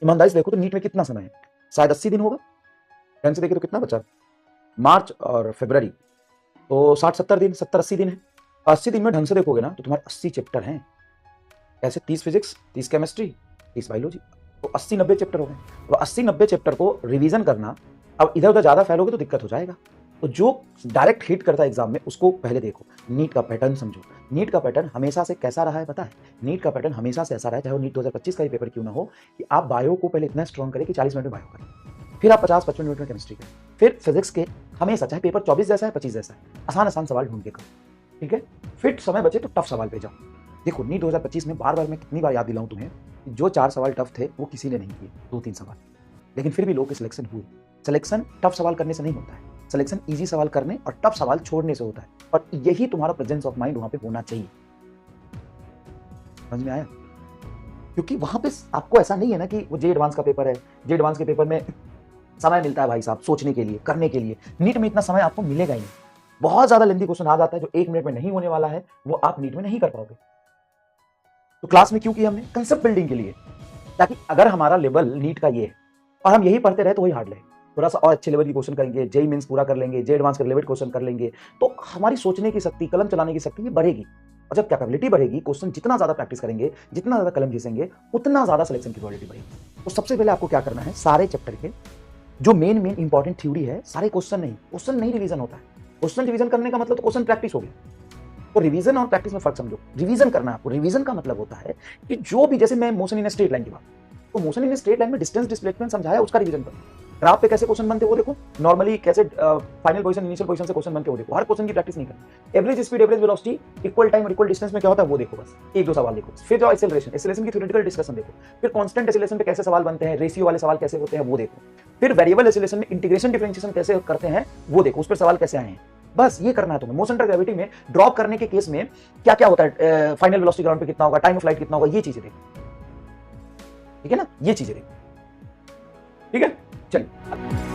ईमानदारी से देखो तो नीट में कितना समय है, शायद 80 दिन होगा। ढंग से देखे तो कितना बचा, मार्च और फरवरी, तो 60-70 दिन, 70-80 दिन है। 80 दिन में ढंग से देखोगे ना तो तुम्हारे 80 चैप्टर हैं। ऐसे 30 फिजिक्स, 30 केमिस्ट्री, 30 बायोलॉजी, तो 80-90 चैप्टर हो गए। तो 80-90 चैप्टर को रिवीजन करना, अब इधर उधर ज़्यादा फैलोगे तो दिक्कत हो जाएगा। तो जो डायरेक्ट हिट करता है एग्जाम में उसको पहले देखो, नीट का पैटर्न समझो। नीट का पैटर्न हमेशा से कैसा रहा है पता है? नीट का पैटर्न हमेशा से ऐसा रहा है, चाहे वो नीट 2025 का ही पेपर क्यों ना हो, कि आप बायो को पहले इतना स्ट्रॉन्ग करें कि 40 मिनट में बायो करें, फिर आप 50-55 मिनट में केमिस्ट्री करें, फिर फिजिक्स के हमेशा, चाहे पेपर 24 जैसा है 25 जैसा है, आसान आसान सवाल ढूंढ के करो, ठीक है। फिर समय बचे तो टफ सवाल पे जाओ। देखो नीट 2025 में बार बार मैं कितनी बार याद दिलाऊं तुम्हें, जो 4 सवाल टफ थे वो किसी ने नहीं किए, 2-3 सवाल, लेकिन फिर भी लोग के सिलेक्शन हुए। सिलेक्शन टफ सवाल करने से नहीं होता है, सिलेक्शन इजी सवाल करने और टफ सवाल छोड़ने से होता है, और यही तुम्हारा प्रेजेंस ऑफ माइंड वहां पे होना चाहिए। समझ में आया? क्योंकि वहां पे आपको ऐसा नहीं है ना कि वो जे एडवांस का पेपर है, जे एडवांस के पेपर में समय मिलता है भाई साहब सोचने के लिए, करने के लिए। नीट में इतना समय आपको मिलेगा ही नहीं, बहुत ज्यादा लेंथी क्वेश्चन आ जाता है जो 1 मिनट में नहीं होने वाला है, वो आप नीट में नहीं कर पाओगे। तो क्लास में क्यों किया हमने? कंसेप्ट बिल्डिंग के लिए, ताकि अगर हमारा लेवल नीट का ये है और हम यही पढ़ते रहे तो वही हार्ड लगे, थोड़ा सा और अच्छे लेवल की क्वेश्चन करेंगे, जेई मेंस पूरा कर लेंगे, जे एडवांस का रिलेवेंट क्वेश्चन कर लेंगे, तो हमारी सोचने की शक्ति, कलम चलाने की शक्ति ये बढ़ेगी। और जब कैपेबिलिटी बढ़ेगी, क्वेश्चन जितना ज्यादा प्रैक्टिस करेंगे, जितना ज्यादा कलम घिसेंगे, उतना ज्यादा सिलेक्शन की क्वालिटी बढ़ेगी। तो सबसे पहले आपको क्या करना है, सारे चैप्टर के जो मेन इंपॉर्टेंट थ्योरी है, सारे क्वेश्चन नहीं रिवीजन होता है। क्वेश्चन रिवीजन करने का मतलब तो क्वेश्चन प्रैक्टिस हो गया। तो रिवीजन और प्रैक्टिस में फर्क समझो। रिवीजन करना है आपको, रिवीजन का मतलब होता है कि जो भी, जैसे मैं मोशन इन स्ट्रेट लाइन की बात, तो मोशन इन स्ट्रेट लाइन में डिस्टेंस डिस्प्लेसमेंट समझाया, उसका रिवीजन करो। ग्राफ पे कैसे क्वेश्चन बनते हैं वो देखो, नॉर्मली कैसे फाइनल पोजीशन, इनिशियल पोजीशन से क्वेश्चन बनते हैं वो देखो। हर क्वेश्चन की प्रैक्टिस नहीं करनी। Average speed, average velocity, equal time और इक्वल डिस्टेंस में क्या होता है वो देखो, बस 1-2 सवाल देखो। फिर जाओ एक्सेलरेशन की थ्योरेटिकल डिस्कशन देखो। फिर कांस्टेंट एक्सेलरेशन पे कैसे सवाल बनते हैं, रेशियो वाले सवाल कैसे होते हैं वो देखो। फिर वेरिएबल एक्सेलरेशन में इंटीग्रेशन डिफरेंशिएशन कैसे करते हैं वो देखो, उस पर सवाल कैसे आए हैं। बस ये करना है तुम्हें। मोशन अंडर ग्रेविटी में ड्रॉप करने के केस में क्या क्या होता है, फाइनल वेलोसिटी ग्राउंड पे कितना होगा, टाइम ऑफ फ्लाइट कितना होगा, ये चीजें देखो, ठीक है ना, ये चीजें देखो, ठीक है। चलिए।